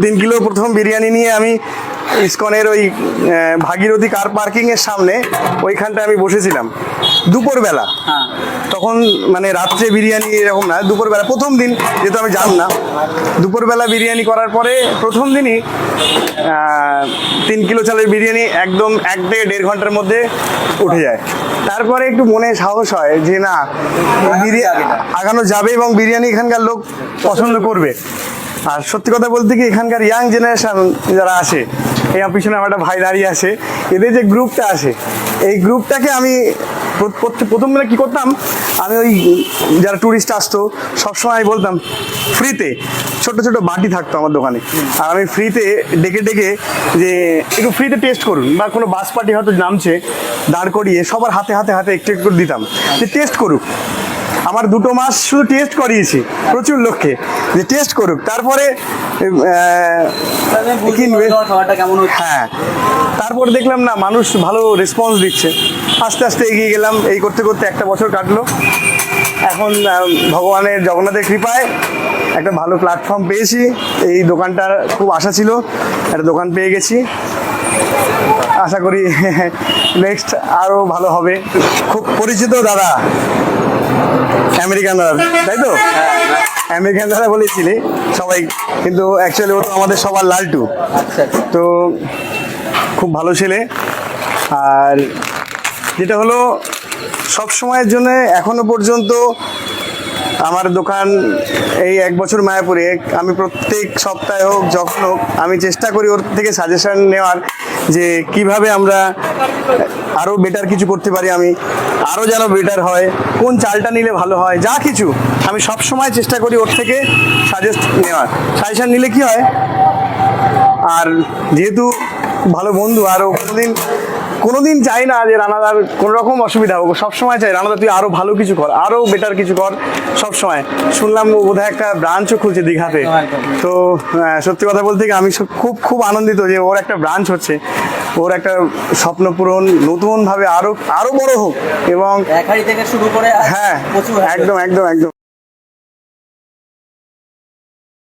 3 kilo প্রথম বিরিয়ানি নিয়ে আমি ইসকনের ওই ভাগীরথী কার পার্কিং এর সামনে ওইখানটায় আমি বসেছিলাম দুপুরবেলা। তখন মানে রাত্রে বিরিয়ানি এরকম না, দুপুরবেলা প্রথম দিন, যেহেতু আমি জান না, দুপুরবেলা বিরিয়ানি করার পরে প্রথম দিনই 3 কিলো চালের বিরিয়ানি একদম 1 থেকে 1.5 ঘন্টার মধ্যে উঠে যায়। তারপরে একটু মনে সাহস হয় যে না, আগানো যাবে এবং বিরিয়ানি এখানকার লোক পছন্দ করবে। আর সত্যি কথা বলতে কি, এখানকার ইয়াং জেনারেশন যারা আসে, এই পিছনে আমার একটা ভাই দাঁড়িয়ে আছে, এদের যে গ্রুপটা আসে, এই গ্রুপটাকে আমি প্রথম দিনে কী করতাম, আমি ওই যারা ট্যুরিস্ট আসতো সবসময় বলতাম ফ্রিতে, ছোট ছোট বাটি থাকতো আমার দোকানে, আর আমি ফ্রিতে ডেকে ডেকে যে একটু ফ্রিতে টেস্ট করুন, বা কোনো বাস পার্টি হয়তো নামছে, দাঁড় করিয়ে সবার হাতে হাতে হাতে একটু একটু করে দিতাম যে টেস্ট করুক। আমার 2 মাস শুধু টেস্ট করিয়েছি প্রচুর লোককে, যে টেস্ট করুক, তারপরে কিনবে। হ্যাঁ, তারপর দেখলাম না মানুষ ভালো রেসপন্স দিচ্ছে, আস্তে আস্তে এগিয়ে গেলাম। এই করতে করতে 1 বছর কাটলো। এখন ভগবানের জগন্নাথের কৃপায় একটা ভালো প্ল্যাটফর্ম পেয়েছি। এই দোকানটার খুব আশা ছিল, একটা দোকান পেয়ে গেছি। আশা করি নেক্সট আরও ভালো হবে। খুব পরিচিত দাদা, আমেরিকান দাদা, তাই তো? আমেরিকান দাদা বলেছিলি সবাই, কিন্তু অ্যাকচুয়ালি ও তো আমাদের সবার লালটু। তো খুব ভালো ছেলে। আর যেটা হলো, সব সময়ের জন্য এখনো পর্যন্ত আমার দোকান এই 1 বছর মায়াপুরে, আমি প্রত্যেক সপ্তাহে হোক যখন হোক আমি চেষ্টা করি ওর থেকে সাজেশন নেওয়ার, যে কিভাবে আমরা আরও বেটার কিছু করতে পারি, আমি আরও যেন বেটার হয়, কোন চালটা নিলে ভালো হয়, যা কিছু আমি সব সময় চেষ্টা করি ওর থেকে সাজেশন নিলে কি হয়। আর যেহেতু ভালো বন্ধু, আরও কোনোদিন চাই না যে রানাদার কোনো রকম অসুবিধা হোক, সবসময় চাই রানাদা তুই আরও ভালো কিছু কর, আরও বেটার কিছু কর সবসময়। শুনলাম ও বোধহয় একটা ব্রাঞ্চও খুলছে দীঘাতে। তো সত্যি কথা বলতে কি, আমি খুব খুব আনন্দিত যে ওর একটা ব্রাঞ্চ হচ্ছে, ওর একটা স্বপ্ন পূরণ নতুনভাবে আরও বড় হোক। এবং থেকে শুরু করে, হ্যাঁ, একদম একদম একদম।